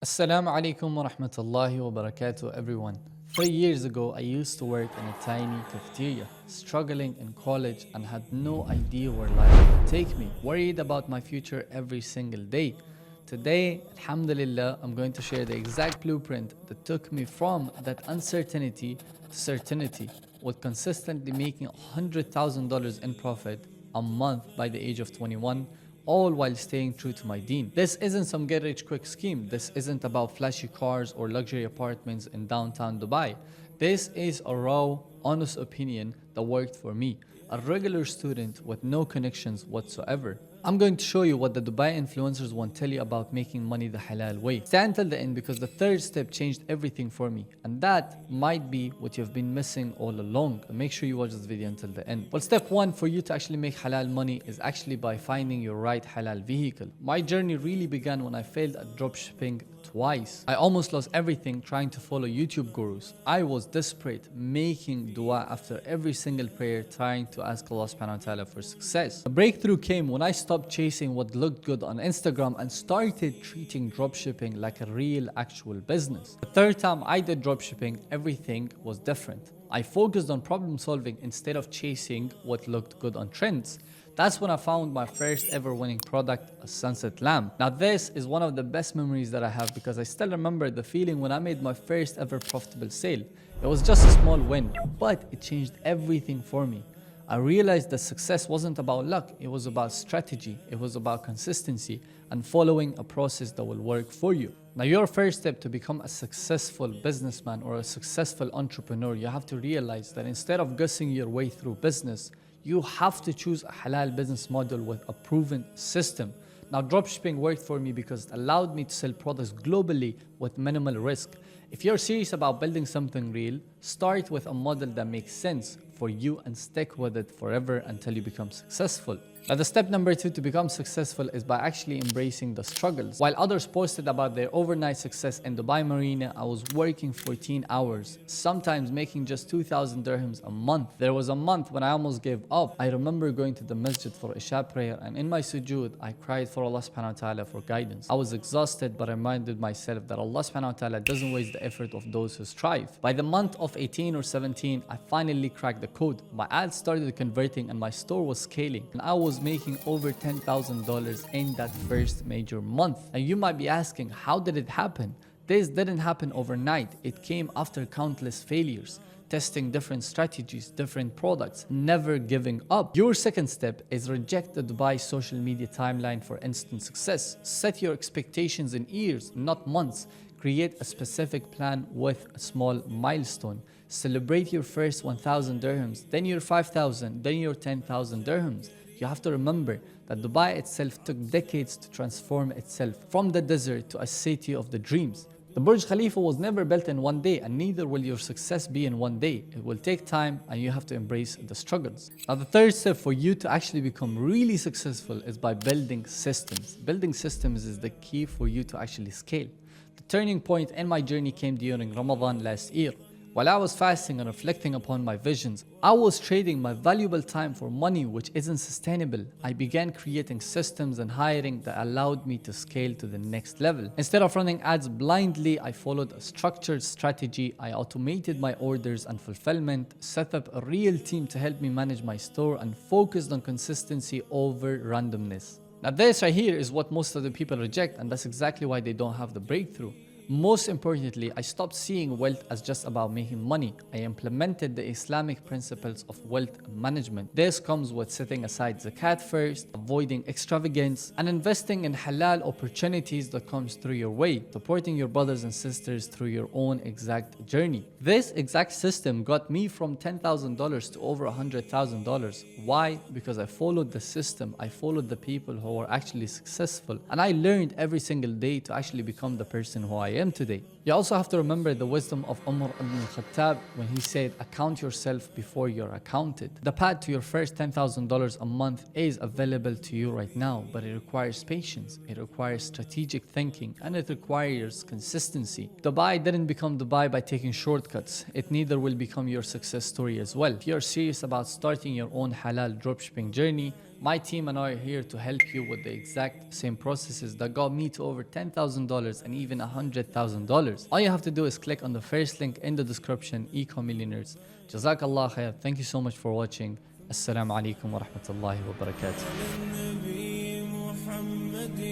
Assalamu alaikum wa rahmatullahi wa barakatuh, everyone. 3 years ago, I used to work in a tiny cafeteria, struggling in college and had no idea where life would take me, worried about my future every single day. Today, alhamdulillah, I'm going to share the exact blueprint that took me from that uncertainty to certainty, with consistently making $100,000 in profit a month by the age of 21, all while staying true to my deen. This isn't some get rich quick scheme. This isn't about flashy cars or luxury apartments in downtown Dubai. This is a raw, honest opinion that worked for me, a regular student with no connections whatsoever. I'm going to show you what the Dubai influencers won't tell you about making money the halal way. Stay until the end because the third step changed everything for me, and that might be what you've been missing all along. Make sure you watch this video until the end. Well, step one for you to actually make halal money is actually by finding your right halal vehicle. My journey really began when I failed at dropshipping twice. I almost lost everything trying to follow YouTube gurus. I was desperate, making dua after every single prayer, trying to ask Allah subhanahu wa ta'ala for success. The breakthrough came when I stopped chasing what looked good on Instagram and started treating dropshipping like a real actual business. The third time I did dropshipping, everything was different. I focused on problem solving instead of chasing what looked good on trends. That's when I found my first ever winning product, a sunset lamp. Now this is one of the best memories that I have because I still remember the feeling when I made my first ever profitable sale. It was just a small win, but it changed everything for me. I realized that success wasn't about luck, it was about strategy, it was about consistency and following a process that will work for you. Now your first step to become a successful businessman or a successful entrepreneur, you have to realize that instead of guessing your way through business, you have to choose a halal business model with a proven system. Now dropshipping worked for me because it allowed me to sell products globally with minimal risk. If you're serious about building something real, start with a model that makes sense for you and stick with it forever until you become successful. Now the step number 2 to become successful is by actually embracing the struggles. While others posted about their overnight success in Dubai Marina, I was working 14 hours, sometimes making just 2,000 dirhams a month. There was a month when I almost gave up. I remember going to the masjid for Isha prayer, and in my sujood, I cried for Allah subhanahu wa ta'ala for guidance. I was exhausted, but I reminded myself that Allah subhanahu wa ta'ala doesn't waste the effort of those who strive. By the month of 18 or 17, I finally cracked the code. My ads started converting and my store was scaling, and I was making over $10,000 in that first major month. And you might be asking, how did it happen? This didn't happen overnight. It came after countless failures, testing different strategies, different products, never giving up. Your second step is reject the Dubai social media timeline for instant success. Set your expectations in years, not months. Create a specific plan with a small milestone. Celebrate your first 1,000 dirhams, then your 5,000, then your 10,000 dirhams. You have to remember that Dubai itself took decades to transform itself from the desert to a city of the dreams. The Burj Khalifa was never built in one day, and neither will your success be in one day. It will take time and you have to embrace the struggles. Now the third step for you to actually become really successful is by building systems. Building systems is the key for you to actually scale. The turning point in my journey came during Ramadan last year. While I was fasting and reflecting upon my visions, I was trading my valuable time for money which isn't sustainable. I began creating systems and hiring that allowed me to scale to the next level. Instead of running ads blindly, I followed a structured strategy. I automated my orders and fulfillment, set up a real team to help me manage my store, and focused on consistency over randomness. Now this right here is what most of the people reject, and that's exactly why they don't have the breakthrough. Most importantly, I stopped seeing wealth as just about making money. I implemented the Islamic principles of wealth management. This comes with setting aside zakat first, avoiding extravagance, and investing in halal opportunities that comes through your way, supporting your brothers and sisters through your own exact journey. This exact system got me from $10,000 to over $100,000. Why? Because I followed the system, I followed the people who were actually successful, and I learned every single day to actually become the person who I am today. You also have to remember the wisdom of Umar ibn Khattab when he said, account yourself before you're accounted. The path to your first $10,000 a month is available to you right now, but it requires patience, it requires strategic thinking, and it requires consistency. Dubai didn't become Dubai by taking shortcuts. It neither will become your success story as well. If you're serious about starting your own halal dropshipping journey, My team and I are here to help you with the exact same processes that got me to over $10,000 and even $100,000. All you have to do is click on the first link in the description, Ecom Millionaires. Jazakallah khair. Thank you so much for watching. Assalamu alaikum wa rahmatullahi wa barakatuh.